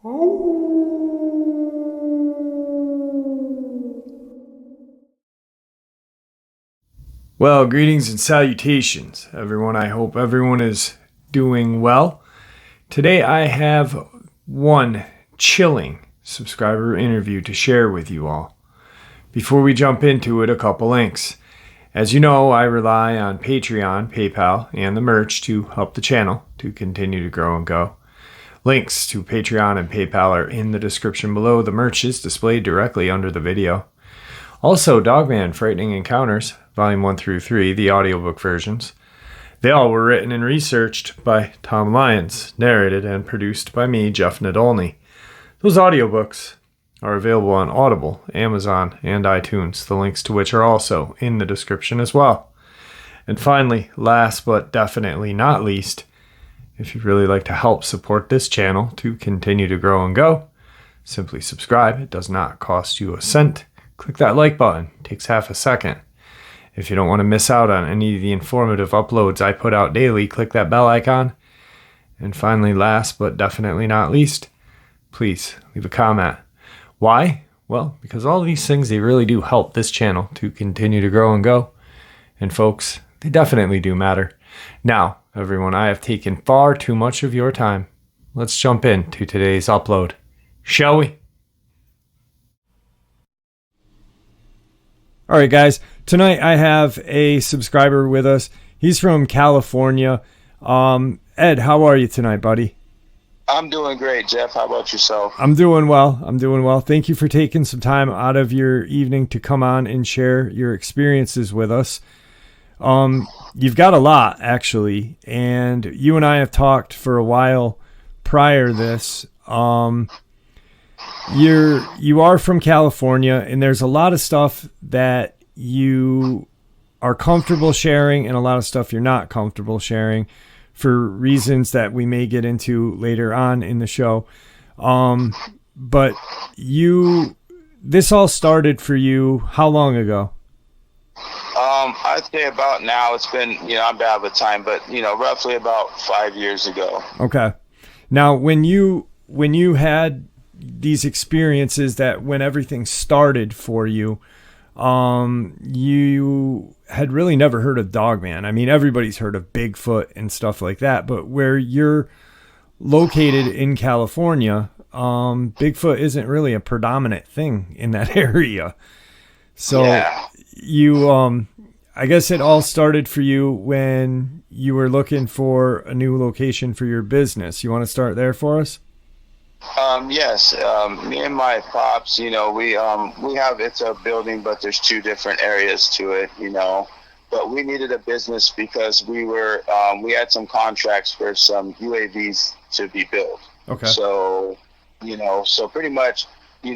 Well, greetings and salutations, everyone. I hope everyone is doing well. Today I have one chilling subscriber interview to share with you all. Before we jump into it, a couple links. As you know, I rely on Patreon, PayPal, and the merch to help the channel to continue to grow and go. Links to Patreon and PayPal are in the description below. The merch is displayed directly under the video. Also, Dogman Frightening Encounters, Volume 1 through 3, the audiobook versions. They all were written and researched by Tom Lyons, narrated and produced by me, Jeff Nadolny. Those audiobooks are available on Audible, Amazon, and iTunes, the links to which are also in the description as well. And finally, last but definitely not least, if you'd really like to help support this channel to continue to grow and go, simply subscribe. It does not cost you a cent. Click that like button. It takes half a second. If you don't want to miss out on any of the informative uploads I put out daily, click that bell icon. And finally, last but definitely not least, please leave a comment. Why? Well, because all these things, they really do help this channel to continue to grow and go. And folks, they definitely do matter. Now, everyone, I have taken far too much of your time. Let's jump into today's upload, shall we? All right, guys. Tonight I have a subscriber with us. He's from California. Ed, how are you tonight, buddy? I'm doing great, Jeff. How about yourself? I'm doing well. Thank you for taking some time out of your evening to come on and share your experiences with us. You've got a lot, actually, and you and I have talked for a while prior to this. You are from California, and there's a lot of stuff that you are comfortable sharing and a lot of stuff you're not comfortable sharing for reasons that we may get into later on in the show. But this all started for you how long ago? I'd say about now. It's been, I'm bad with time, but, roughly about 5 years ago. Okay. Now, when you had these experiences, that when everything started for you, you had really never heard of Dogman. I mean, everybody's heard of Bigfoot and stuff like that, but where you're located in California, Bigfoot isn't really a predominant thing in that area. So yeah. I guess it all started for you when you were looking for a new location for your business. You want to start there for us? Yes. Me and my pops, we have, it's a building, but there's two different areas to it, but we needed a business because we had some contracts for some UAVs to be built. Okay. So, so pretty much, we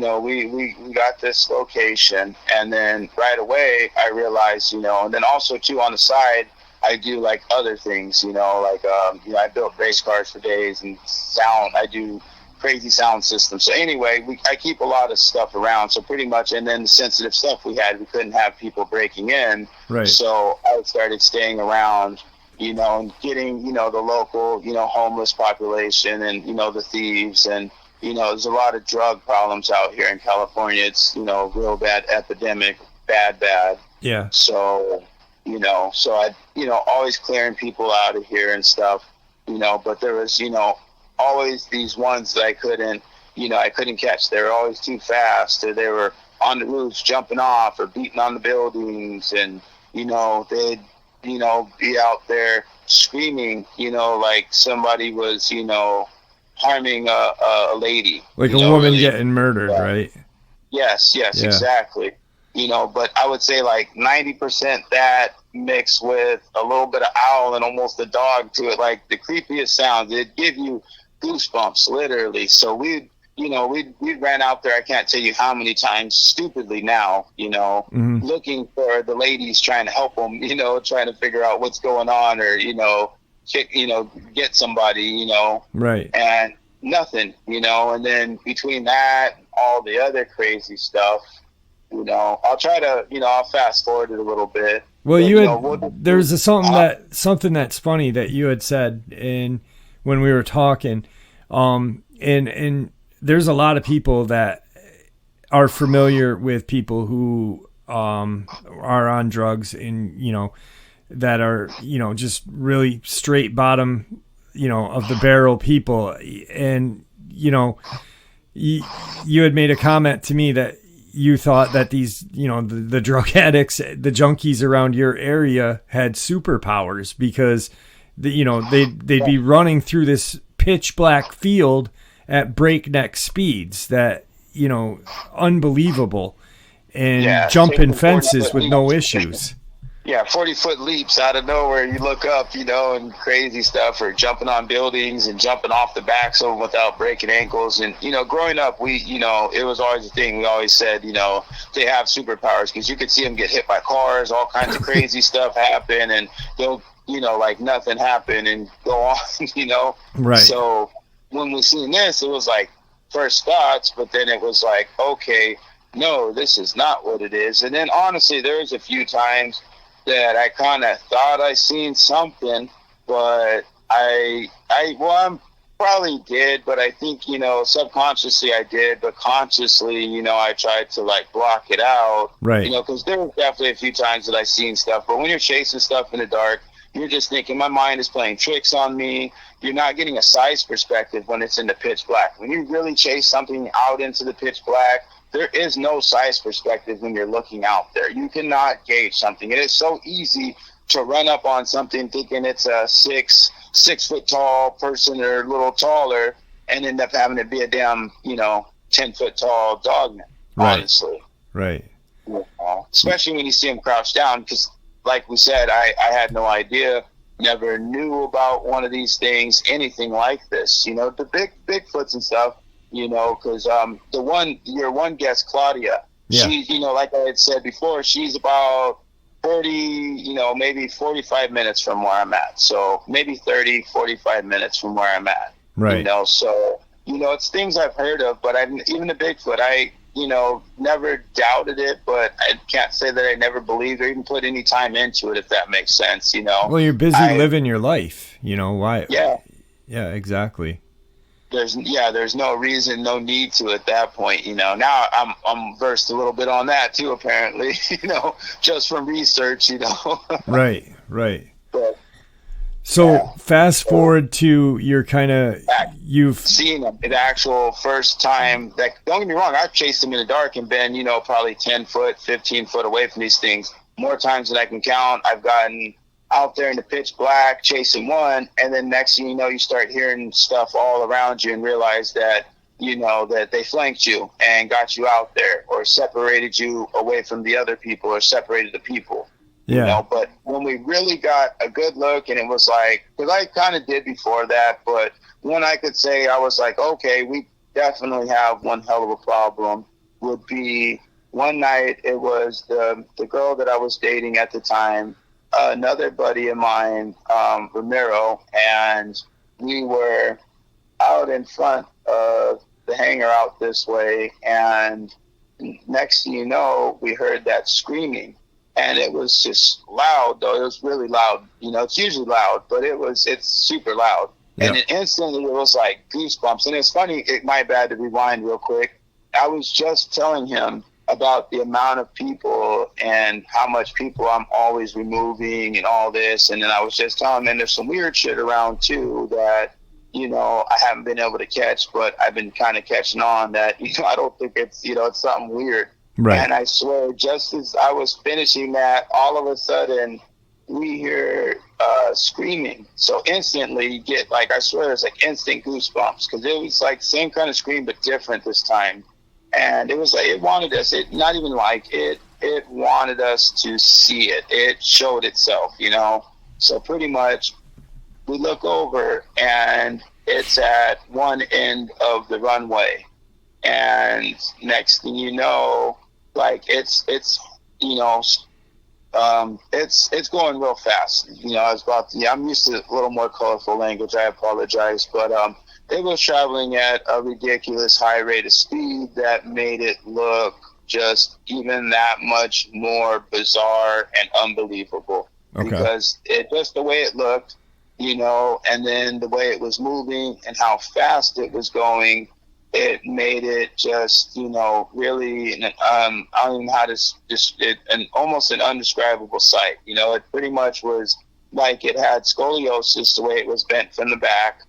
got this location, and then right away I realized, and then also too on the side, I do like other things, I built race cars for days and sound, I do crazy sound systems. So anyway, I keep a lot of stuff around. So pretty much, and then the sensitive stuff we couldn't have people breaking in. Right. So I started staying around, and getting, the local, homeless population and, the thieves. And, there's a lot of drug problems out here in California. It's, real bad epidemic, bad. Yeah. So, so I, always clearing people out of here and stuff, but there was, always these ones that I couldn't catch. They were always too fast, or they were on the roofs jumping off or beating on the buildings, and they'd be out there screaming, like somebody was harming a lady, like a woman really getting murdered. Yeah. Right? Yes, yeah. Exactly. But I would say like 90% that mixed with a little bit of owl and almost a dog to it, like the creepiest sounds. It'd give you goosebumps, literally. So we ran out there, I can't tell you how many times, stupidly now, looking for the ladies, trying to help them, trying to figure out what's going on, or, get somebody, right. And nothing, and then between that, all the other crazy stuff, I'll try to, I'll fast forward it a little bit. Well, but, there's something that's funny that you had said when we were talking, and there's a lot of people that are familiar with people who are on drugs and, that are, just really straight bottom, of the barrel people. And, you had made a comment to me that you thought that these, the drug addicts, the junkies around your area had superpowers because, they'd be running through this pitch black field at breakneck speeds that, unbelievable, and jumping fences with no issues. Yeah, 40-foot leaps out of nowhere. You look up, and crazy stuff, or jumping on buildings and jumping off the backs of them without breaking ankles. And, growing up, we, it was always a thing. We always said, they have superpowers because you could see them get hit by cars, all kinds of crazy stuff happen, and they'll, like nothing happened and go on, Right. So when we seen this, it was like first thoughts, but then it was like, okay, no, this is not what it is. And then honestly, there's a few times that I kind of thought I seen something, but I probably did, but I think, subconsciously I did, but consciously, I tried to like block it out, right? Because there were definitely a few times that I seen stuff, but when you're chasing stuff in the dark, you're just thinking my mind is playing tricks on me. You're not getting a size perspective when it's in the pitch black. When you really chase something out into the pitch black, there is no size perspective when you're looking out there. You cannot gauge something. It is so easy to run up on something thinking it's a 6 foot tall person or a little taller and end up having to be a damn, 10 foot tall dogman, honestly. Right. Especially when you see him crouched down, because like we said, I had no idea, never knew about one of these things, anything like this, the Bigfoots and stuff. Because your one guest, Claudia, she, like I had said before, she's about 40, maybe 45 minutes from where I'm at. So maybe 30, 45 minutes from where I'm at. Right. So, it's things I've heard of, but even the Bigfoot, I, never doubted it, but I can't say that I never believed or even put any time into it, if that makes sense, Well, you're busy living your life, why? Yeah. Yeah, exactly. There's no reason, no need to at that point, Now I'm versed a little bit on that too, apparently, just from research, Right. But, so fast forward to your you've seen them the actual first time. That, don't get me wrong, I've chased them in the dark and been, probably 10 foot, 15 foot away from these things more times than I can count. I've gotten out there in the pitch black chasing one, and then next thing you know, you start hearing stuff all around you and realize that that they flanked you and got you out there, or separated you away from the other people, or separated the people. But when we really got a good look, and it was like, because I kind of did before that, but when I could say, I was like, okay, we definitely have one hell of a problem, would be one night. It was the girl that I was dating at the time, another buddy of mine, Ramiro, and we were out in front of the hangar out this way, and next thing you know, we heard that screaming, and it was just loud, though. It was really loud. It's usually loud, but it's super loud. Yeah. And then instantly it was like goosebumps. And it's funny, my bad to rewind real quick. I was just telling him about the amount of people and how much people I'm always removing and all this. And then I was just telling him, there's some weird shit around too that, I haven't been able to catch, but I've been kind of catching on that, I don't think it's, it's something weird. Right. And I swear, just as I was finishing that, all of a sudden we hear screaming. So instantly you get I swear it's like instant goosebumps, because it was like same kind of scream, but different this time. And it was like, it wanted us, it wanted us to see it. It showed itself, So pretty much we look over and it's at one end of the runway. And next thing you know, it's going real fast. I'm used to a little more colorful language. I apologize, but it was traveling at a ridiculous high rate of speed that made it look just even that much more bizarre and unbelievable. Okay. Because just the way it looked, and then the way it was moving and how fast it was going, it made it just, really, I don't even know how to almost an undescribable sight. It pretty much was like it had scoliosis, the way it was bent from the back,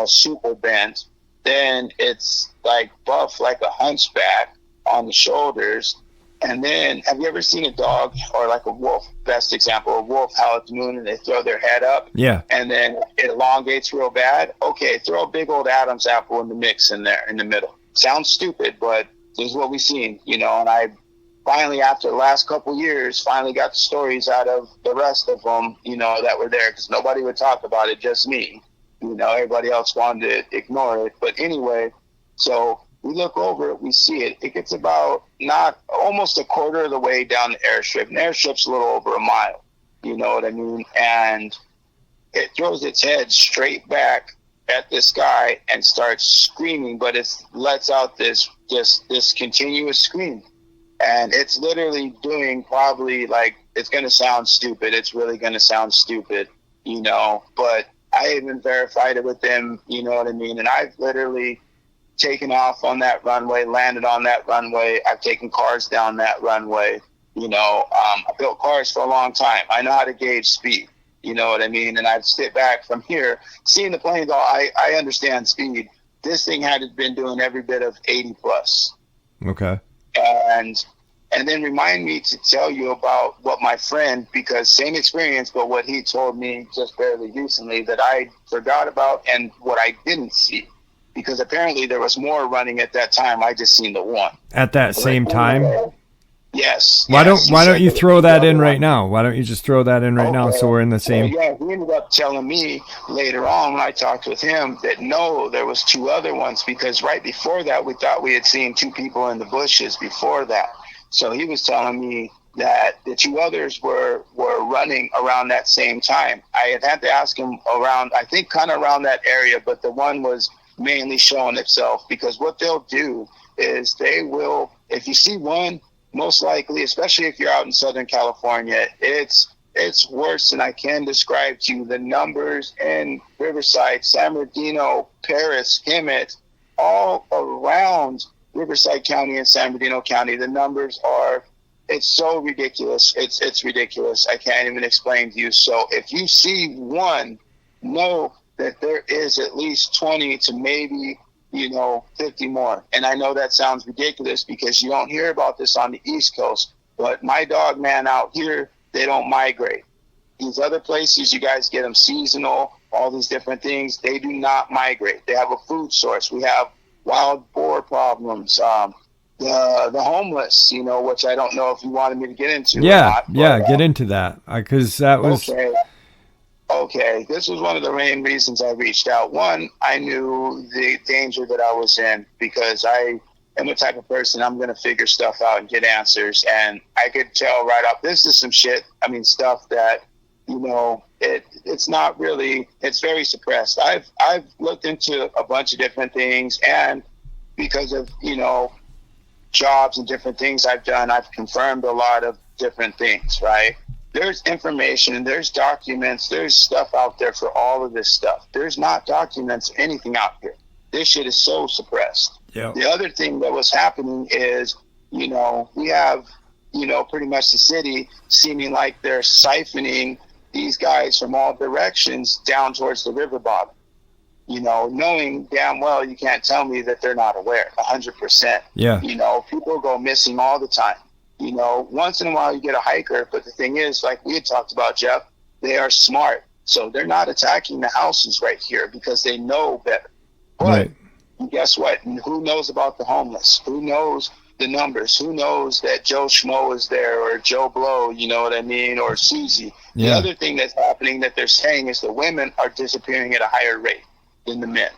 super bent. Then it's like buff like a hunchback on the shoulders. And then, have you ever seen a dog or like a wolf? Best example, a wolf howl at the moon and they throw their head up. Yeah. And then it elongates real bad. Okay, throw a big old Adam's apple in the mix in there in the middle. Sounds stupid, but this is what we've seen, And I finally, after the last couple years, finally got the stories out of the rest of them, that were there, because nobody would talk about it, just me. Everybody else wanted to ignore it. But anyway, so we look over it, we see it. It gets about not almost a quarter of the way down the airstrip. And the airstrip's a little over a mile. You know what I mean? And it throws its head straight back at this guy and starts screaming, but it lets out this continuous scream. And it's literally doing probably, like, it's going to sound stupid. It's really going to sound stupid, but I even verified it with them, you know what I mean? And I've literally taken off on that runway, landed on that runway. I've taken cars down that runway. I built cars for a long time. I know how to gauge speed. You know what I mean? And I've sit back from here, seeing the planes. I understand speed. This thing had been doing every bit of 80 plus. Okay. And then remind me to tell you about what my friend, because same experience, but what he told me just barely recently that I forgot about and what I didn't see. Because apparently there was more running at that time. I just seen the one. At that same time? Yes. Why don't you throw that in right now? Why don't you just throw that in right now so we're in the same... Yeah, he ended up telling me later on when I talked with him that no, there was two other ones, because right before that we thought we had seen two people in the bushes before that. So he was telling me that the two others were running around that same time. I had to ask him around, I think kind of around that area, but the one was mainly showing itself, because what they'll do is they will, if you see one, most likely, especially if you're out in Southern California, it's worse than I can describe to you. The numbers in Riverside, San Bernardino, Paris, Hemet, all around Riverside County and San Bernardino County, the numbers are, it's so ridiculous. It's ridiculous. I can't even explain to you. So if you see one, know that there is at least 20 to maybe 50 more. And I know that sounds ridiculous because you don't hear about this on the East Coast, but my Dogman out here, they don't migrate. These other places, you guys get them seasonal, all these different things. They do not migrate. They have a food source. We have wild boar problems, the homeless, which I don't know if you wanted me to get into. Yeah, or not, get into that, because that was... Okay, this was one of the main reasons I reached out. One, I knew the danger that I was in, because I am the type of person, I'm going to figure stuff out and get answers. And I could tell right off, this is some shit, stuff that, it's not really, it's very suppressed. I've looked into a bunch of different things, and because of, jobs and different things I've done, I've confirmed a lot of different things, right? There's information, there's documents, there's stuff out there for all of this stuff. There's not documents, anything out here. This shit is so suppressed. Yeah. The other thing that was happening is, we have, pretty much the city seeming like they're siphoning these guys from all directions down towards the river bottom. Knowing damn well you can't tell me that they're not aware, 100%. Yeah. People go missing all the time. Once in a while you get a hiker, but the thing is, like we had talked about, Jeff, they are smart. So they're not attacking the houses right here because they know better. But guess what? Who knows about the homeless? Who knows the numbers? Who knows that Joe Schmo is there, or Joe Blow, you know what I mean, or Susie? Yeah. The other thing that's happening that they're saying is the women are disappearing at a higher rate than the men.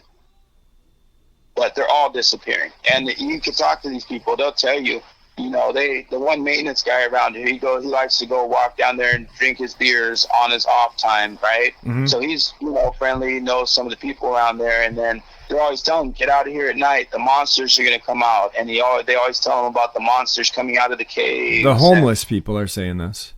But they're all disappearing. And you can talk to these people, they'll tell you, the one maintenance guy around here, he likes to go walk down there and drink his beers on his off time, right? Mm-hmm. So he's, friendly, knows some of the people around there, and then they're always telling him, get out of here at night, the monsters are going to come out, and they always tell him about the monsters coming out of the caves. The homeless people are saying this.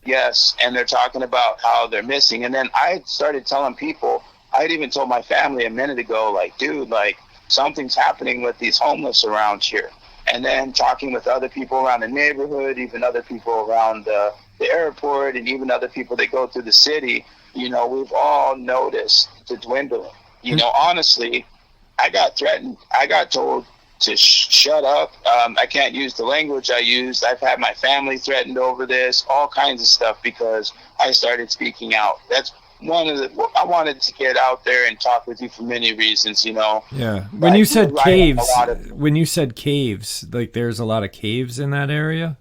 Yes, and they're talking about how they're missing, and then I started telling people, I'd even told my family a minute ago, like, dude, like, something's happening with these homeless around here. And then talking with other people around the neighborhood, even other people around the airport, and even other people that go through the city, you know, we've all noticed the dwindling. You know, honestly, I got threatened. I got told to shut up. I can't use the language I used. I've had my family threatened over this, all kinds of stuff, because I started speaking out. That's one of the, I wanted to get out there and talk with you for many reasons, you know. Yeah. When you said caves, like there's a lot of caves in that area?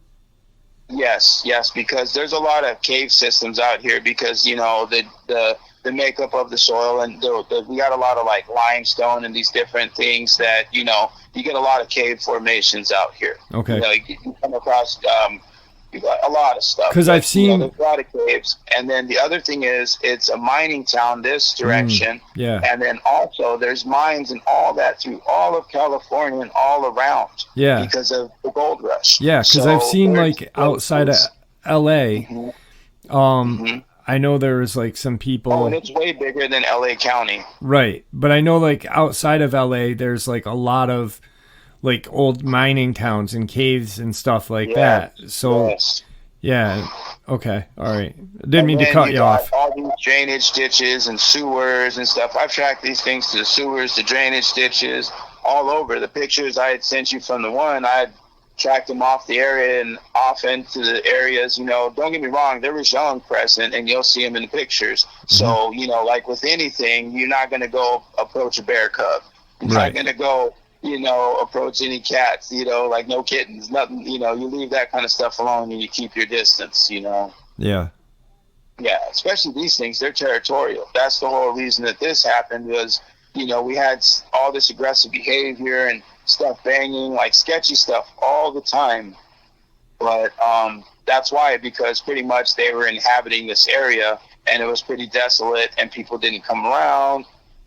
Yes, because there's a lot of cave systems out here, because, you know, the makeup of the soil, and we got a lot of like limestone and these different things that, you know, you get a lot of cave formations out here. Okay. You know, you come across you got a lot of stuff. Because I've seen, you know, there's a lot of caves. And then the other thing is, it's a mining town this direction. Yeah. And then also there's mines and all that through all of California and all around. Yeah. Because of the gold rush. Yeah, because I've seen like outside of LA, I know there was like some people. Oh, and it's way bigger than LA County. Right. But I know like outside of LA, there's like a lot of like old mining towns and caves and stuff like that. So, yeah. Okay. All right. Didn't mean to cut you off. All these drainage ditches and sewers and stuff. I've tracked these things to the sewers, the drainage ditches, all over. The pictures I had sent you from the one, I had tracked them off the area and off into the areas. You know, don't get me wrong, there was young present, and you'll see them in the pictures. So, you know, like with anything, you're not going to go approach a bear cub. You're not going to go, you know, approach any cats, you know, like no kittens, nothing, you know, you leave that kind of stuff alone and you keep your distance, you know. Yeah. Yeah, especially these things, they're territorial. That's the whole reason that this happened was, you know, we had all this aggressive behavior and stuff banging, like sketchy stuff all the time. But that's why, because pretty much they were inhabiting this area and it was pretty desolate and people didn't come around.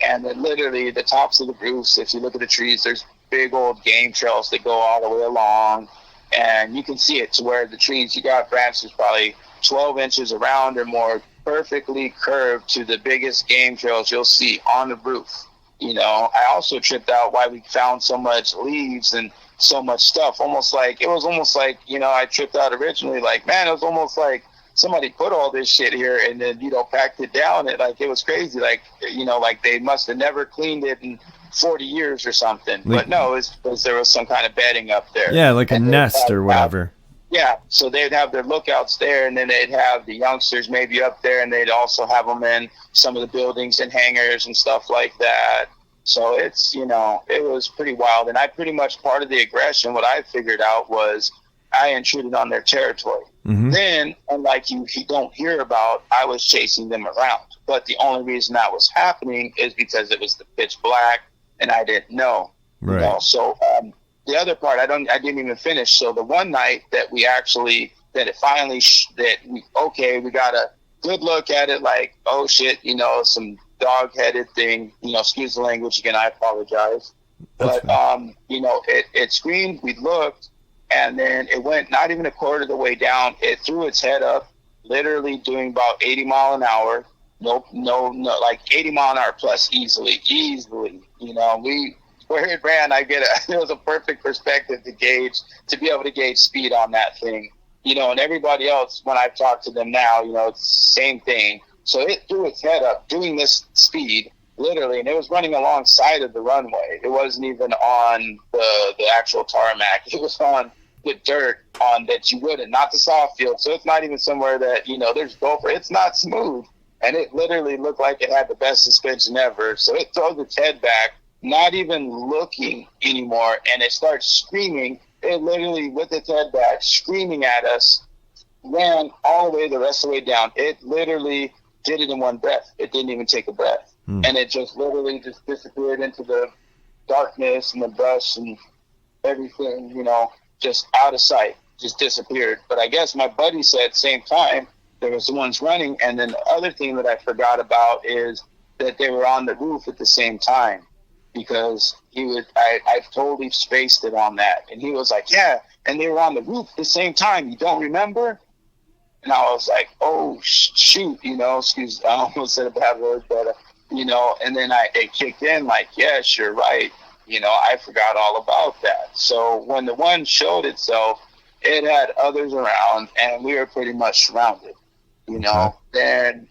And then literally the tops of the roofs, if you look at the trees, there's big old game trails that go all the way along. And you can see it to where the trees, you got branches probably 12 inches around or more, perfectly curved to the biggest game trails you'll see on the roof. You know, I also tripped out why we found so much leaves and so much stuff. It was almost like, you know, I tripped out originally, like, man, it was almost like somebody put all this shit here and then, you know, packed it down. And like, it was crazy. Like, you know, like they must have never cleaned it in 40 years or something. But no, it's because there was some kind of bedding up there. Yeah, like a nest or whatever. Yeah, so they'd have their lookouts there, and then they'd have the youngsters maybe up there, and they'd also have them in some of the buildings and hangars and stuff like that. So it's, you know, it was pretty wild. And I pretty much, part of the aggression, what I figured out was I intruded on their territory. Then, unlike you don't hear about, I was chasing them around. But the only reason that was happening is because it was the pitch black and I didn't know. Right. You know? So the other part, I didn't even finish. So the one night that we actually, that it finally, we got a good look at it, like, oh shit, you know, some dog-headed thing, you know, excuse the language again, I apologize. But, you know, it screamed, we looked, and then it went not even a quarter of the way down. It threw its head up, literally doing about 80 mile an hour. No, like 80 mile an hour plus easily. You know, where it ran, it was a perfect perspective to be able to gauge speed on that thing. You know, and everybody else, when I've talked to them now, you know, it's the same thing. So it threw its head up doing this speed, literally, and it was running alongside of the runway. It wasn't even on the actual tarmac. It was on the dirt on that you wouldn't, not the soft field. So it's not even somewhere that, you know, there's gopher. It's not smooth. And it literally looked like it had the best suspension ever. So it throws its head back, not even looking anymore, and it starts screaming. It literally, with its head back, screaming at us, ran all the way the rest of the way down. It literally did it in one breath. It didn't even take a breath. And it just literally just disappeared into the darkness and the brush and everything, you know, just out of sight, just disappeared. But I guess my buddy said same time, there was the ones running. And then the other thing that I forgot about is that they were on the roof at the same time, because I totally spaced it on that. And he was like, yeah, and they were on the roof at the same time. You don't remember? And I was like, oh, shoot, you know, excuse, I almost said a bad word, but, you know, and then it kicked in like, yes, you're right. I forgot all about that. So when the one showed itself, it had others around, and we were pretty much surrounded. Then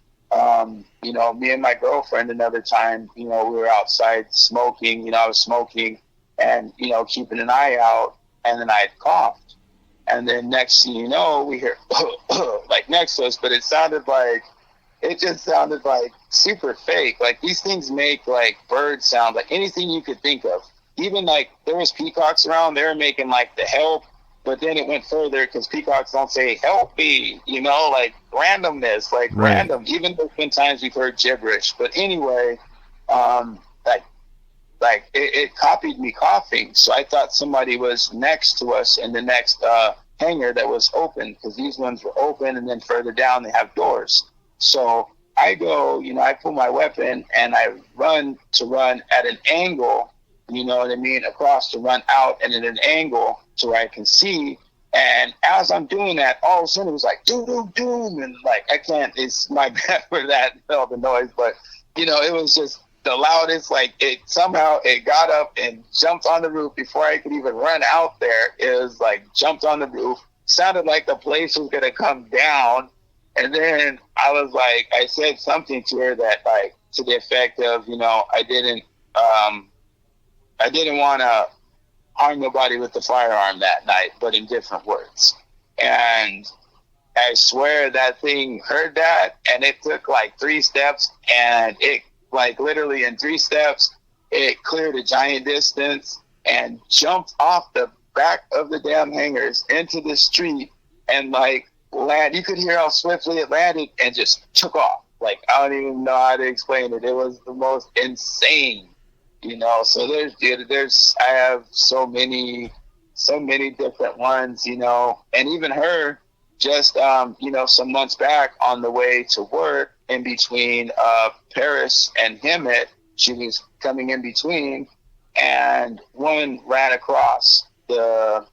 me and my girlfriend another time, we were outside smoking. I was smoking and keeping an eye out, and then I had coughed, and then next thing you know, we hear like next to us, but it just sounded like super fake. Like these things make like bird sound, like anything you could think of. Even like there was peacocks around, they were making like the help, but then it went further because peacocks don't say help me, like randomness, like right. Random. Even there's been times we've heard gibberish. But anyway, it copied me coughing. So I thought somebody was next to us in the next hangar that was open, because these ones were open, and then further down they have doors. So I go, I pull my weapon and I run at an angle, across to run out and at an angle to where I can see. And as I'm doing that, all of a sudden it was like doom, doom, doom, and like it's my bad for that, the noise, but it was just the loudest. Like it got up and jumped on the roof before I could even run out there. It was like jumped on the roof, sounded like the place was gonna come down. And then I said something to her that like to the effect of, I didn't want to harm nobody with the firearm that night, but in different words. And I swear that thing heard that, and it took like 3 steps, and it like literally in 3 steps, it cleared a giant distance and jumped off the back of the damn hangars into the street and like land. You could hear how swiftly it landed and just took off. Like I don't even know how to explain it. It was the most insane, So there's I have so many different ones, and even her just some months back on the way to work in between Paris and Hemet, she was coming in between, and one ran across the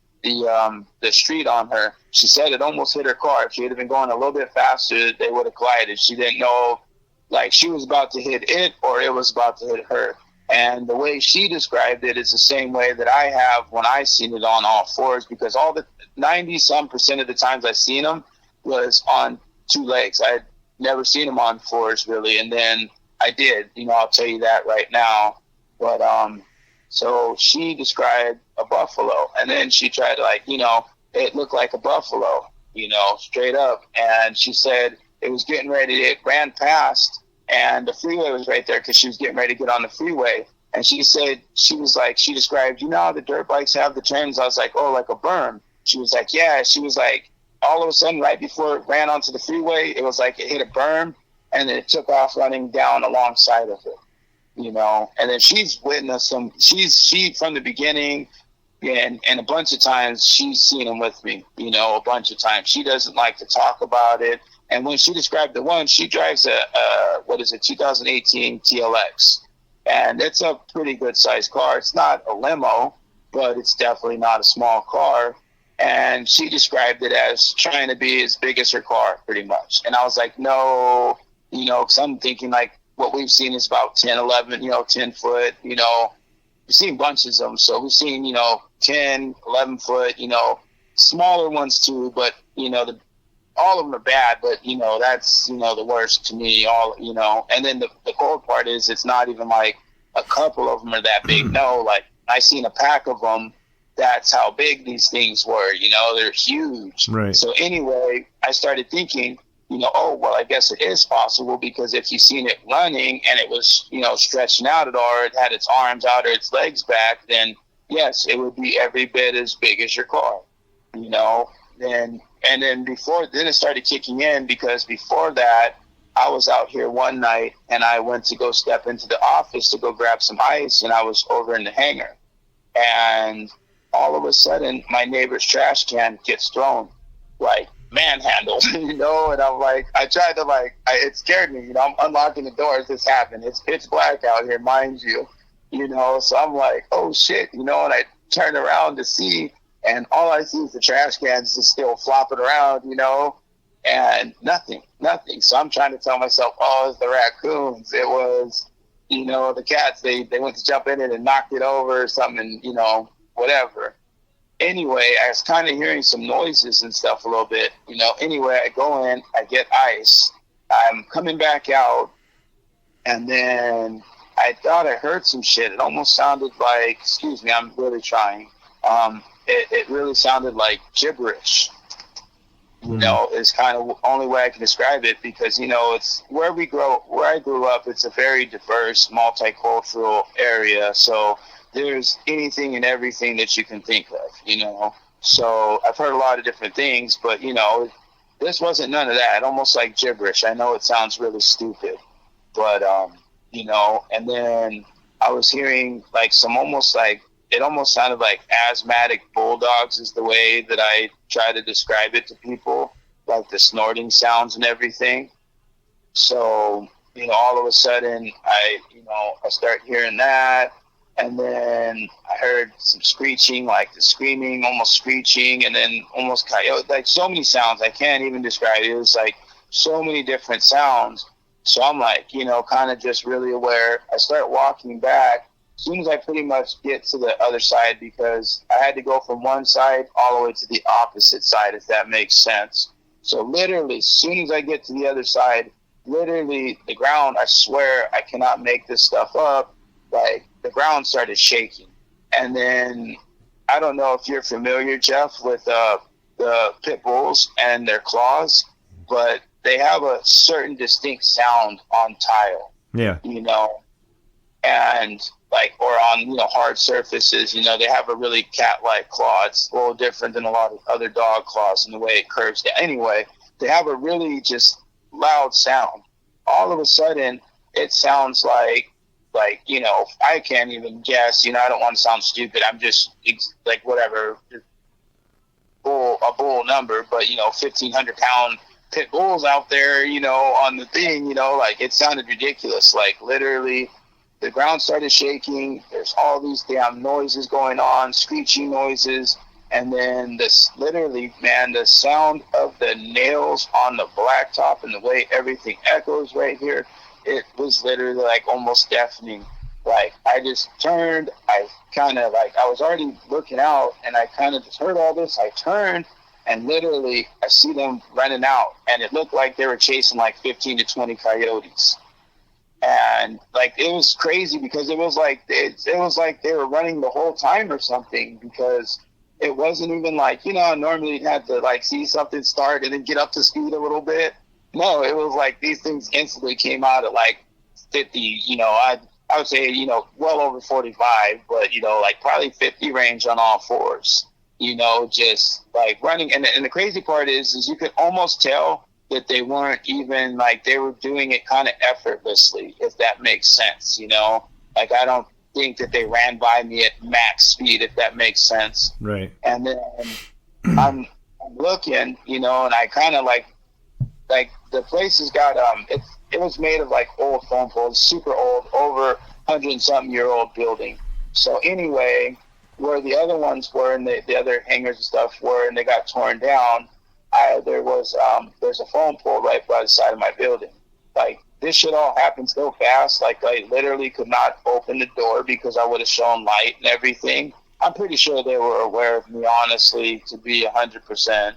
street on her. She said it almost hit her car. If she had been going a little bit faster, they would have collided. She didn't know, like, she was about to hit it or it was about to hit her. And the way she described it is the same way that I have when I seen it on all fours, because all the 90-some% of the times I seen them was on 2 legs. I had never seen them on 4s really, and then I did. I'll tell you that right now. But so she described a buffalo, and then she tried to it looked like a buffalo, straight up. And she said it was getting ready. It ran past, and the freeway was right there because she was getting ready to get on the freeway. And she said, she described, how the dirt bikes have the turns? I was like, oh, like a berm. She was like, yeah. She was like, all of a sudden, right before it ran onto the freeway, it was like it hit a berm, and then it took off running down alongside of it, And then she's witnessed them. She from the beginning, and a bunch of times she's seen them with me, a bunch of times. She doesn't like to talk about it. And when she described the one, she drives a 2018 TLX. And it's a pretty good sized car. It's not a limo, but it's definitely not a small car. And she described it as trying to be as big as her car, pretty much. And I was like, no, because I'm thinking like what we've seen is about 10, 11, 10 foot, we've seen bunches of them. So we've seen, 10, 11 foot, smaller ones too, but, all of them are bad, but, that's, the worst to me, and then the cold part is it's not even like a couple of them are that big. No, like I seen a pack of them. That's how big these things were, they're huge. Right. So anyway, I started thinking, oh, well, I guess it is possible, because if you seen it running and it was, stretching out at all, or it had its arms out or its legs back, then yes, it would be every bit as big as your car, then it started kicking in, because before that, I was out here one night and I went to go step into the office to go grab some ice, and I was over in the hangar, and all of a sudden my neighbor's trash can gets thrown, like manhandled, and I'm like, I tried to it scared me, I'm unlocking the doors, this happened, it's pitch black out here, mind you, so I'm like, oh shit, and I turn around to see, and all I see is the trash cans just still flopping around, and nothing. So I'm trying to tell myself, oh, it's the raccoons. It was, the cats, they went to jump in it and knocked it over or something, and, whatever. Anyway, I was kind of hearing some noises and stuff a little bit, Anyway, I go in, I get ice. I'm coming back out, and then I thought I heard some shit. It almost sounded like, excuse me, I'm really trying. It really sounded like gibberish. Is kind of the only way I can describe it, because, it's where I grew up, it's a very diverse, multicultural area. So there's anything and everything that you can think of, So I've heard a lot of different things, but, this wasn't none of that. Almost like gibberish. I know it sounds really stupid, but, and then I was hearing like it almost sounded like asthmatic bulldogs is the way that I try to describe it to people, like the snorting sounds and everything. So, all of a sudden I start hearing that. And then I heard some screeching, like the screaming, almost screeching, and then almost coyote, like so many sounds. I can't even describe it. It was like so many different sounds. So I'm like, kind of just really aware. I start walking back as soon as I pretty much get to the other side, because I had to go from one side all the way to the opposite side, if that makes sense. So literally, as soon as I get to the other side, literally the ground, I swear I cannot make this stuff up, like the ground started shaking. And then I don't know if you're familiar, Jeff, with the pit bulls and their claws, but they have a certain distinct sound on tile. Yeah. And like, or on, hard surfaces, they have a really cat-like claw. It's a little different than a lot of other dog claws in the way it curves down. Anyway, they have a really just loud sound. All of a sudden, it sounds like, I can't even guess, I don't want to sound stupid. I'm just like, whatever, a bull number, but, 1,500 pound pit bulls out there, on the thing, like it sounded ridiculous. Like literally the ground started shaking. There's all these damn noises going on, screeching noises. And then literally, man, the sound of the nails on the blacktop and the way everything echoes right here, it was literally like almost deafening. Like I just turned, I was already looking out, and I kind of just heard all this. I turned, and literally I see them running out, and it looked like they were chasing like 15 to 20 coyotes. And like it was crazy, because it was like they were running the whole time or something, because it wasn't even like, normally you had to like see something start and then get up to speed a little bit. No, it was like these things instantly came out at like 50, I would say, well over 45, but, like probably 50 range on all fours, just like running. And the crazy part is you could almost tell that they weren't even like, they were doing it kind of effortlessly, if that makes sense, like I don't think that they ran by me at max speed, if that makes sense. Right. And then I'm looking, and I kind of like the place has got, it was made of like old phone poles, super old, over 100-something-year-old building. So anyway, where the other ones were and the other hangars and stuff were, and they got torn down, there's a phone pole right by the side of my building. Like this shit all happened so fast, like I literally could not open the door because I would have shown light and everything. I'm pretty sure they were aware of me, honestly, to be 100%,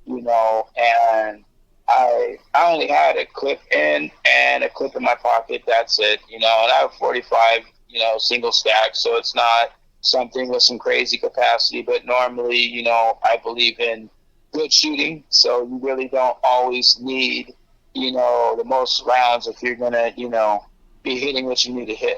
and I only had a clip in and a clip in my pocket. That's it, and I have 45, single stack. So it's not something with some crazy capacity, but normally, I believe in good shooting. So you really don't always need, the most rounds if you're going to, be hitting what you need to hit,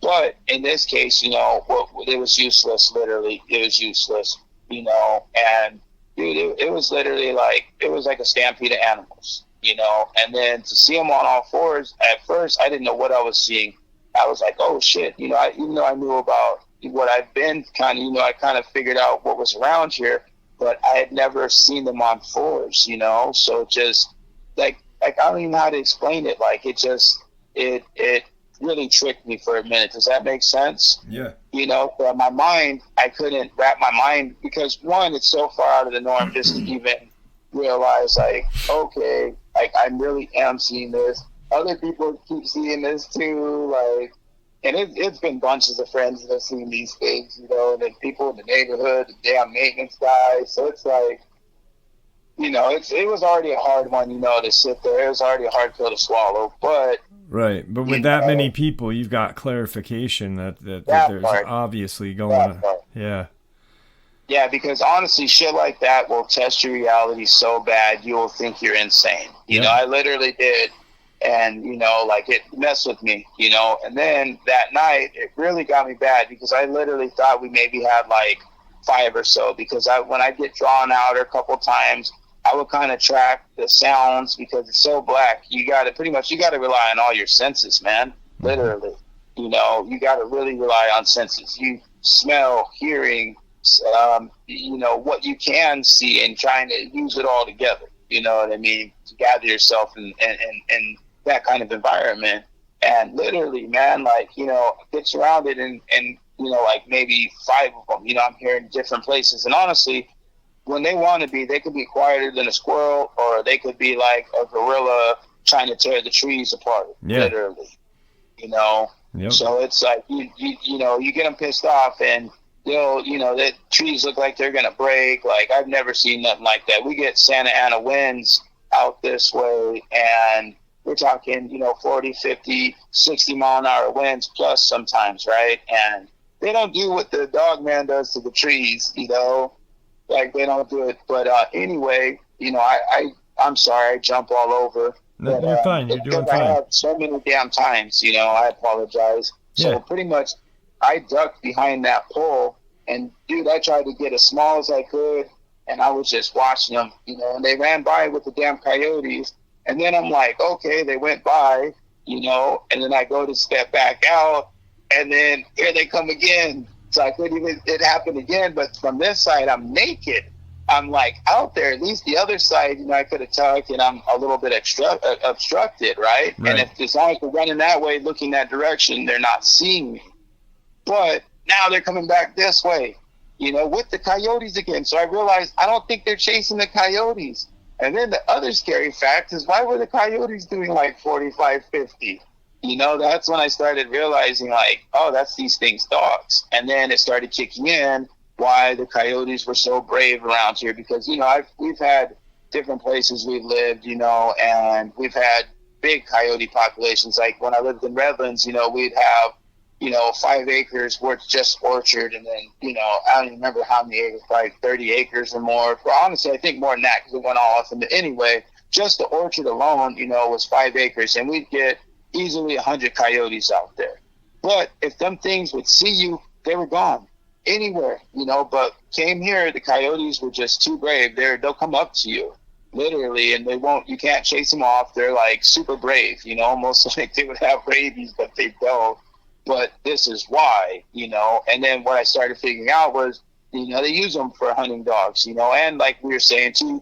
But in this case, it was useless. Literally, it was useless, and dude, it was literally like, it was like a stampede of animals, and then to see them on all fours, at first, I didn't know what I was seeing. I was like, oh shit, even though I knew about what I've been kind of, I kind of figured out what was around here, but I had never seen them on fours, so just like I don't even know how to explain it. Like it just, it really tricked me for a minute. Does that make sense? Yeah. But my mind, I couldn't wrap my mind, because one, it's so far out of the norm just to even realize like, okay, like I really am seeing this. other people keep seeing this too, like, and it's been bunches of friends that have seen these things, and then people in the neighborhood, the damn maintenance guys. So it's like, it was already a hard one, to sit there. It was already a hard pill to swallow, but. Right, but with that many people, you've got clarification that there's obviously going on. Yeah. Yeah, because honestly, shit like that will test your reality so bad you will think you're insane. I literally did, and it messed with me. And then that night it really got me bad because I literally thought we maybe had like 5 or so. Because when I get drawn out a couple times, I would kind of track the sounds because it's so black. You got to rely on all your senses, man. Literally, you got to really rely on senses. You smell, hearing. What you can see and trying to use it all together, you know what I mean, to gather yourself in that kind of environment. And literally, man, get surrounded and like maybe 5 of them, I'm hearing different places. And honestly, when they want to be, they could be quieter than a squirrel, or they could be like a gorilla trying to tear the trees apart, literally, Yep. So it's like, you get them pissed off and the trees look like they're going to break. Like, I've never seen nothing like that. We get Santa Ana winds out this way, and we're talking, 40, 50, 60 mile an hour winds plus sometimes, right? And they don't do what the Dogman does to the trees, like they don't do it. But anyway, I'm sorry, I jump all over. No, but, you're fine. You're doing fine. I have so many damn times, I apologize. So pretty much I ducked behind that pole, and dude, I tried to get as small as I could, and I was just watching them, and they ran by with the damn coyotes. And then I'm like, okay, they went by, and then I go to step back out, and then here they come again. So I couldn't even, it happened again, but from this side, I'm naked. I'm like out there. At least the other side, I could have tucked, and I'm a little bit obstructed, right? And as long as we're running that way, looking that direction, they're not seeing me. But now they're coming back this way, with the coyotes again. So I realized I don't think they're chasing the coyotes. And then the other scary fact is, why were the coyotes doing like 45, 50? That's when I started realizing, like, oh, that's these things' dogs. And then it started kicking in why the coyotes were so brave around here. Because, we've had different places we've lived, and we've had big coyote populations. Like when I lived in Redlands, we'd have 5 acres worth just orchard, and then, I don't even remember how many acres, probably 30 acres or more. Well, honestly, I think more than that because it went all off. And anyway, just the orchard alone, was 5 acres, and we'd get easily 100 coyotes out there. But if them things would see you, they were gone anywhere, but came here, the coyotes were just too brave. They'll come up to you, literally, and you can't chase them off. They're like super brave, almost like they would have rabies, but they don't. But this is why, and then what I started figuring out was, they use them for hunting dogs, and like we were saying too,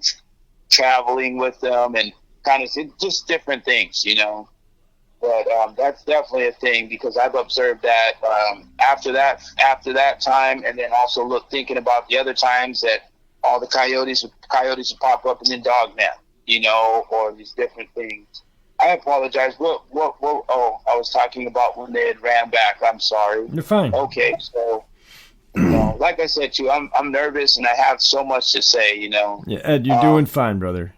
traveling with them and kind of just different things, But that's definitely a thing because I've observed that after that time, and then also thinking about the other times that all the coyotes would pop up and then Dogman, or these different things. I apologize. What? Oh, I was talking about when they had ran back. I'm sorry. You're fine. Okay, so like I said, too, I'm nervous and I have so much to say. Yeah, Ed, you're doing fine, brother.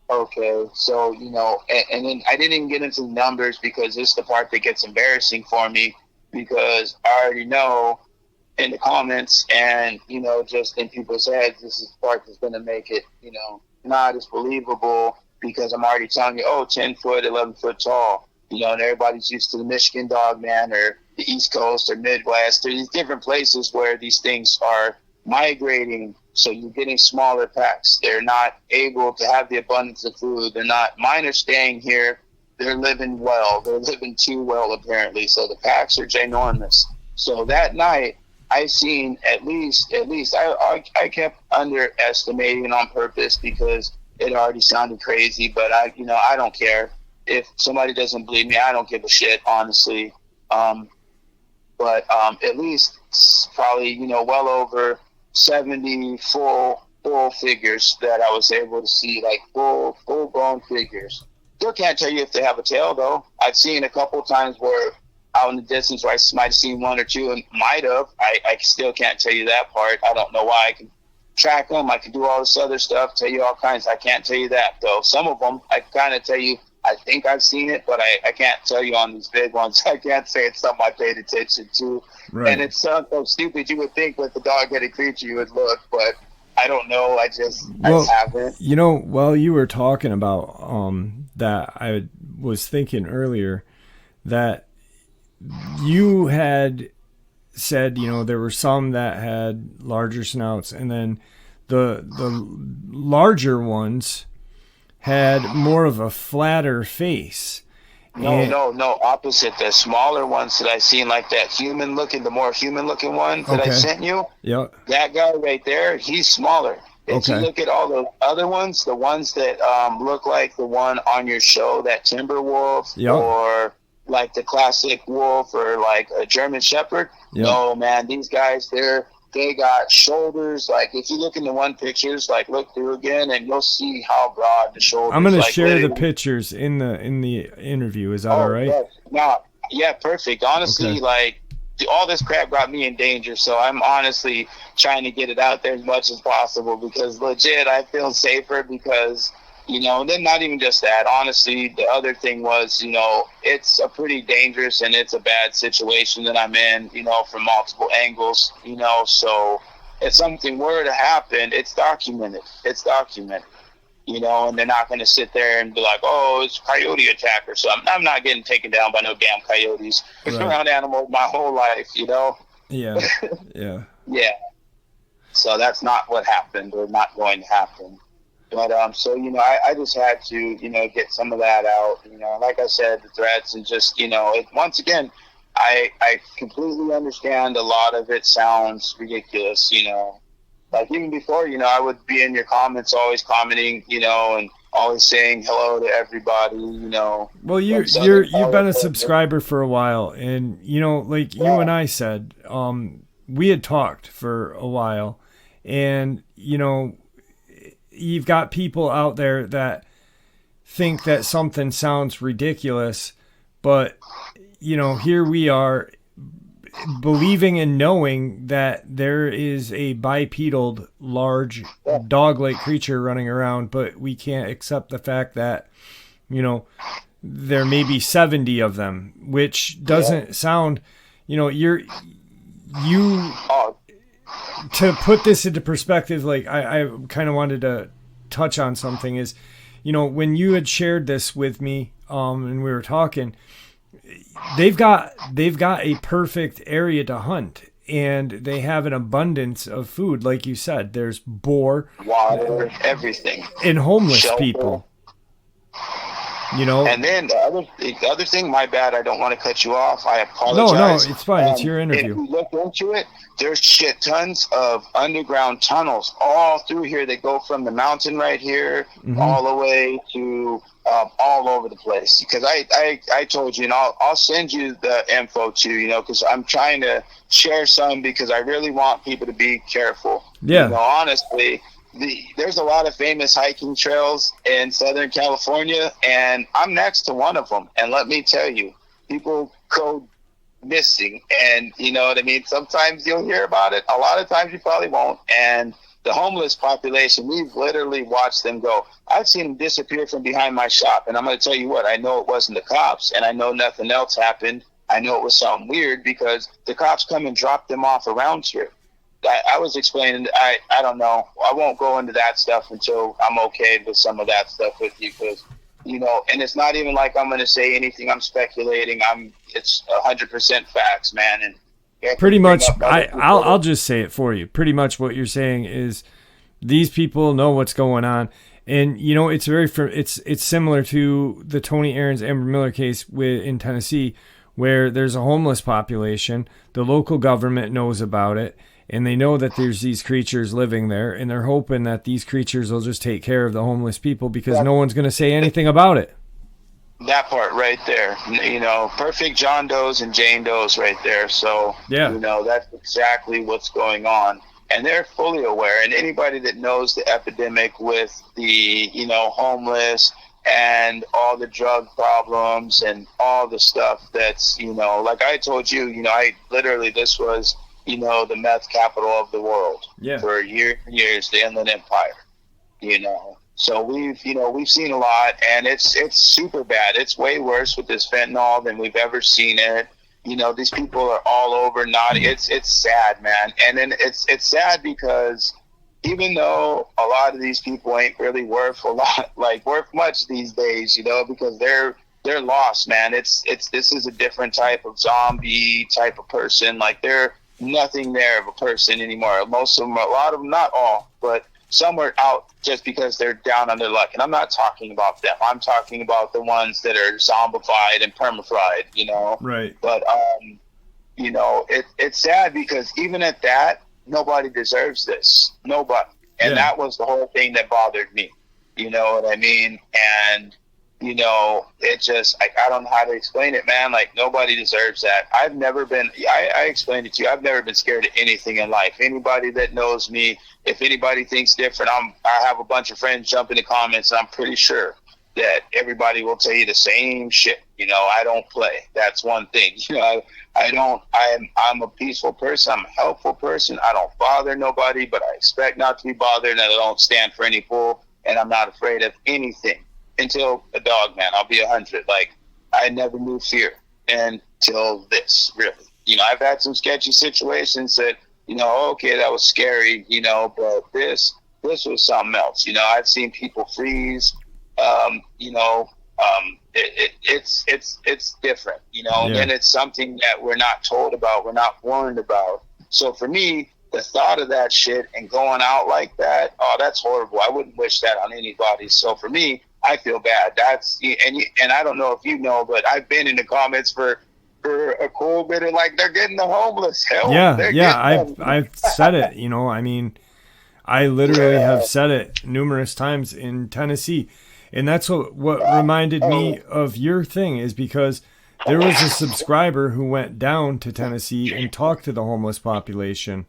Okay, so and then I didn't even get into the numbers because this is the part that gets embarrassing for me because I already know in the comments and just in people's heads, this is the part that's going to make it not as believable. Because I'm already telling you, 10 foot, 11 foot tall, and everybody's used to the Michigan Dogman or the East Coast or Midwest or these different places where these things are migrating. So you're getting smaller packs. They're not able to have the abundance of food. Mine are staying here. They're living well. They're living too well, apparently. So the packs are ginormous. So that night, I seen at least I kept underestimating on purpose because it already sounded crazy, but I don't care. If somebody doesn't believe me, I don't give a shit, honestly. But at least probably, well over 70 full figures that I was able to see, like full grown figures still can't tell you if they have a tail, though. I've seen a couple times where out in the distance where I might have seen one or two and might have. I still can't tell you that part. I don't know why. I can track them. I can do all this other stuff, tell you all kinds. I can't tell you that, though. Some of them, I kind of tell you, I think I've seen it, but I can't tell you on these big ones. I can't say it's something I paid attention to. Right. And it's so stupid. You would think with the dog-headed creature you would look, but I don't know. I haven't. You know, while you were talking about that, I was thinking earlier that you had said, you know, there were some that had larger snouts, and then the larger ones had more of a flatter face. No, opposite. The smaller ones that I seen, like that the more human looking one that I sent you. Yep. That guy right there, he's smaller. If you look at all the other ones, the ones that look like the one on your show, that timber wolf, or like the classic wolf, or like a German Shepherd. Yep. No, man, these guys, they got shoulders. Like if you look in the one pictures, like look through again, and you'll see how broad the shoulders. I'm gonna share the pictures in the interview. Is that all right? Yes. No, yeah, perfect. Honestly, like all this crap got me in danger, so I'm honestly trying to get it out there as much as possible, because legit, I feel safer because. You know, and then not even just that. Honestly, the other thing was, you know, it's a pretty dangerous and it's a bad situation that I'm in, you know, from multiple angles, you know. So if something were to happen, it's documented. You know, and they're not going to sit there and be like, oh, it's a coyote attack or something. I'm not getting taken down by no damn coyotes. I've been around animals my whole life, you know. Yeah. Yeah. So that's not what happened, or not going to happen. But, so, you know, I just had to, you know, get some of that out, you know, like I said, the threats, and just, you know, once again, I completely understand a lot of it sounds ridiculous, you know, like even before, you know, I would be in your comments always commenting, you know, and always saying hello to everybody, you know. Well, you've been a subscriber for a while, and, you know, like you and I said, we had talked for a while, and, you know, you've got people out there that think that something sounds ridiculous, but, you know, here we are believing and knowing that there is a bipedal, large dog-like creature running around, but we can't accept the fact that, you know, there may be 70 of them, which doesn't sound, you know, to put this into perspective, like I kind of wanted to touch on something is, you know, when you had shared this with me, and we were talking, they've got a perfect area to hunt, and they have an abundance of food. Like you said, there's boar, water, everything, and homeless shelter. People. You know, and then the other thing, my bad, I don't want to cut you off. I apologize. No, it's fine. It's your interview. If you look into it, there's shit tons of underground tunnels all through here that go from the mountain right here all the way to all over the place. Because I told you, and I'll send you the info too, you know, because I'm trying to share some, because I really want people to be careful. Yeah. You know, honestly. There's a lot of famous hiking trails in Southern California, and I'm next to one of them. And let me tell you, people go missing, and you know what I mean? Sometimes you'll hear about it. A lot of times you probably won't. And the homeless population, we've literally watched them go. I've seen them disappear from behind my shop, and I'm going to tell you what, I know it wasn't the cops, and I know nothing else happened. I know it was something weird, because the cops come and drop them off around here. I was explaining, I don't know. I won't go into that stuff until I'm okay with some of that stuff with you, because, you know, and it's not even like I'm going to say anything. I'm speculating. It's 100% facts, man. And pretty much, I'll just say it for you. Pretty much what you're saying is these people know what's going on. And, you know, it's similar to the Tony Aarons, Amber Miller case in Tennessee, where there's a homeless population. The local government knows about it. And they know that there's these creatures living there, and they're hoping that these creatures will just take care of the homeless people, because no one's going to say anything about it. That part right there, you know, perfect John Does and Jane Does right there. So, you know, that's exactly what's going on. And they're fully aware. And anybody that knows the epidemic with the, you know, homeless, and all the drug problems and all the stuff that's, like I told you, this was, the meth capital of the world for years and years, the Inland Empire, So we've seen a lot, and it's super bad. It's way worse with this fentanyl than we've ever seen it. These people are all over naughty. It's sad, man. And then it's sad because even though a lot of these people ain't really worth much these days, because they're lost, man. This is a different type of zombie type of person. Like, they're nothing there of a person anymore. Most of them, a lot of them, not all, but some are out just because they're down on their luck. And I'm not talking about them. I'm talking about the ones that are zombified and permafried, Right. But, it's sad because even at that, nobody deserves this. Nobody. And that was the whole thing that bothered me. You know what I mean? And, it just, I don't know how to explain it, man. Like, nobody deserves that. I've never been, I explained it to you, I've never been scared of anything in life. Anybody that knows me, if anybody thinks different, I have a bunch of friends jump in the comments, and I'm pretty sure that everybody will tell you the same shit. I don't play. That's one thing. I'm a peaceful person. I'm a helpful person. I don't bother nobody, but I expect not to be bothered, and I don't stand for any bull, and I'm not afraid of anything until a Dogman. I'll be 100. Like, I never knew fear until this, really. I've had some sketchy situations that, okay, that was scary, but this was something else. I've seen people freeze, it's different, and it's something that we're not told about, we're not warned about. So for me, the thought of that shit and going out like that, that's horrible. I wouldn't wish that on anybody. So for me, I feel bad. And I don't know if you know, but I've been in the comments for a cool bit of, like, they're getting the homeless help. I've said it, I mean, I literally have said it numerous times in Tennessee. And that's what reminded me of your thing, is because there was a subscriber who went down to Tennessee and talked to the homeless population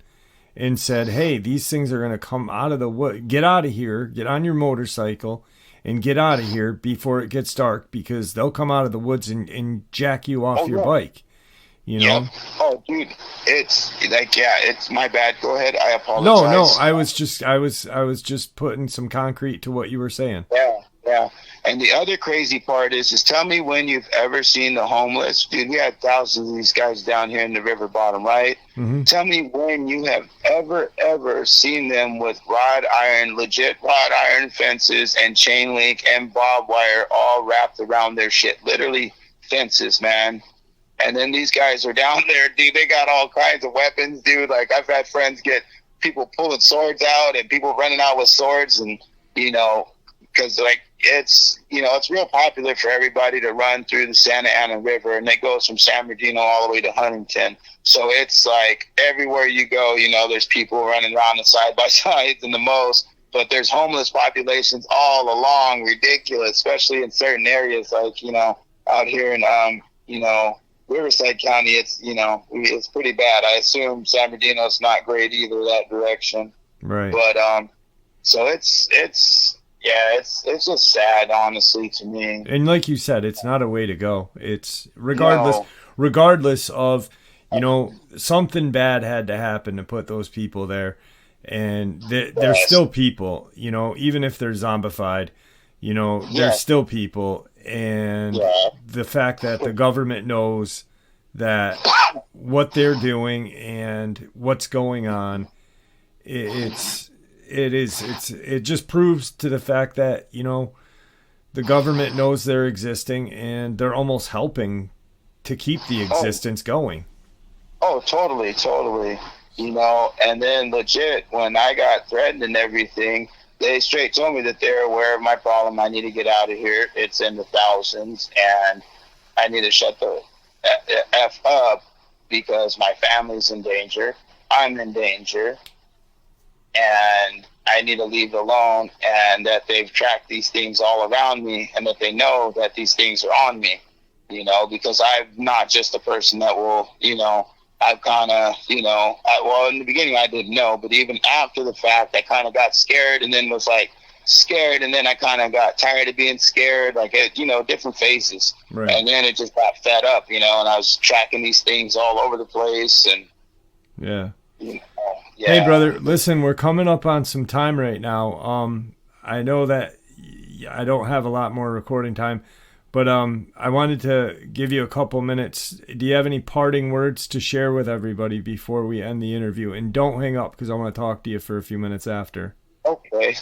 and said, hey, these things are going to come out of the wood. Get out of here. Get on your motorcycle and get out of here before it gets dark, because they'll come out of the woods and jack you off your bike. Yep. Oh, dude, it's like, it's my bad. Go ahead. I apologize. No, I was just putting some concrete to what you were saying. Yeah. And the other crazy part is tell me when you've ever seen the homeless. Dude, we had thousands of these guys down here in the river bottom, right? Mm-hmm. Tell me when you have ever seen them with legit wrought iron fences and chain link and barbed wire all wrapped around their shit. Literally fences, man. And then these guys are down there, dude. They got all kinds of weapons, dude. Like, I've had friends get people pulling swords out and people running out with swords, and, because, like, it's real popular for everybody to run through the Santa Ana River, and it goes from San Bernardino all the way to Huntington. So it's like everywhere you go, there's people running around the side by sides and the most, but there's homeless populations all along, ridiculous, especially in certain areas, like, out here in, Riverside County. It's pretty bad. I assume San Bernardino's not great either, that direction. Right. But, so it's just sad, honestly, to me. And like you said, it's not a way to go. It's regardless of, something bad had to happen to put those people there, and they're still people, even if they're zombified, they're still people. And the fact that the government knows that what they're doing and what's going on, it just proves to the fact that, the government knows they're existing, and they're almost helping to keep the existence going. Oh, totally. And then legit, when I got threatened and everything, they straight told me that they're aware of my problem. I need to get out of here. It's in the thousands, and I need to shut the F up because my family's in danger. I'm in danger. And I need to leave it alone, and that they've tracked these things all around me, and that they know that these things are on me, because I'm not just a person that will, I've kind of, well, in the beginning I didn't know, but even after the fact, I kind of got scared, and then was like, scared, and then I kind of got tired of being scared, like, different phases. Right. And then it just got fed up, and I was tracking these things all over the place. And yeah. Yeah. Hey, brother, listen, we're coming up on some time right now. I know that I don't have a lot more recording time, but I wanted to give you a couple minutes. Do you have any parting words to share with everybody before we end the interview? And don't hang up, because I want to talk to you for a few minutes after. Okay.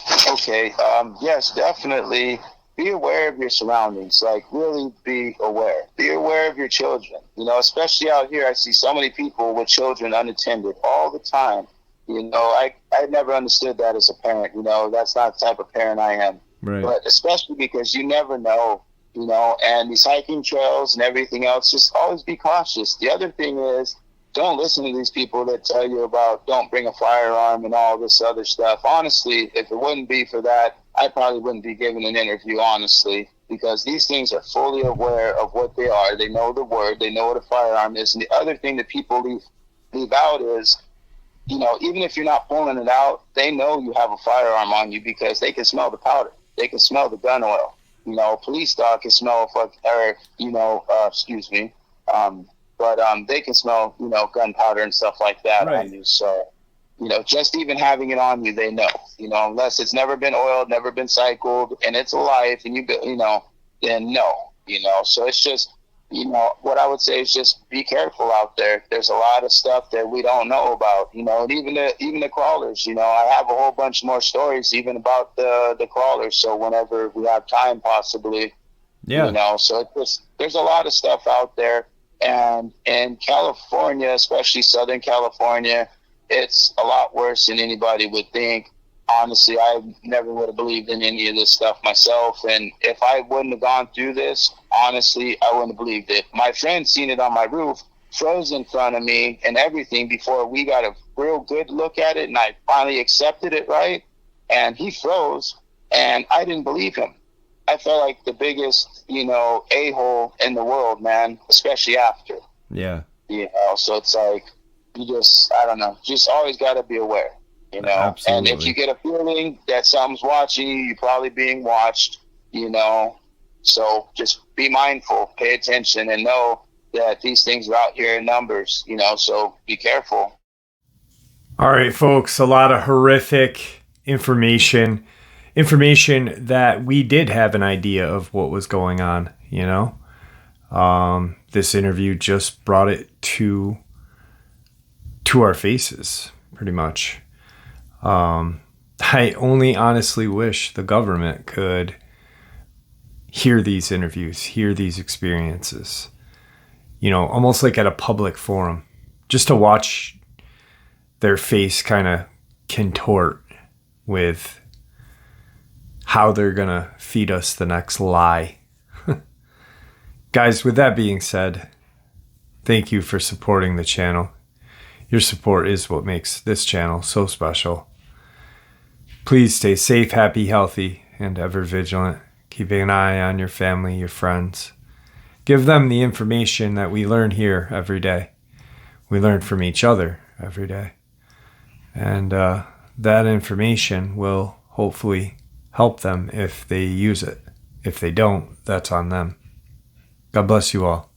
Yes, definitely. Be aware of your surroundings. Like, really be aware. Be aware of your children. Especially out here, I see so many people with children unattended all the time. I never understood that as a parent. That's not the type of parent I am. Right. But especially because you never know, and these hiking trails and everything else, just always be cautious. The other thing is, don't listen to these people that tell you about don't bring a firearm and all this other stuff. Honestly, if it wouldn't be for that, I probably wouldn't be giving an interview, honestly, because these things are fully aware of what they are. They know the word. They know what a firearm is. And the other thing that people leave out is, even if you're not pulling it out, they know you have a firearm on you because they can smell the powder. They can smell the gun oil. A police dog can smell but they can smell, gunpowder and stuff like that right. on you. So, just even having it on you, they know, unless it's never been oiled, never been cycled, and it's alive, and then no, so it's just, what I would say is just be careful out there. There's a lot of stuff that we don't know about, and even the crawlers, I have a whole bunch more stories even about the crawlers. So whenever we have time, possibly, so it's just, there's a lot of stuff out there. And in California, especially Southern California, it's a lot worse than anybody would think. Honestly, I never would have believed in any of this stuff myself. And if I wouldn't have gone through this, honestly, I wouldn't have believed it. My friend seen it on my roof, froze in front of me and everything before we got a real good look at it. And I finally accepted it, right? And he froze, and I didn't believe him. I felt like the biggest, a-hole in the world, man, especially after. Yeah. So it's like, I don't know, just always got to be aware, Absolutely. And if you get a feeling that something's watching you, you're probably being watched, so just be mindful, pay attention, and know that these things are out here in numbers, so be careful. All right, folks, a lot of horrific information that we did have an idea of what was going on, this interview just brought it to our faces, pretty much. I only honestly wish the government could hear these interviews, hear these experiences, almost like at a public forum, just to watch their face kind of contort with how they're going to feed us the next lie. Guys, with that being said, thank you for supporting the channel. Your support is what makes this channel so special. Please stay safe, happy, healthy, and ever vigilant. Keeping an eye on your family, your friends. Give them the information that we learn here every day. We learn from each other every day. And that information will hopefully help them if they use it. If they don't, that's on them. God bless you all.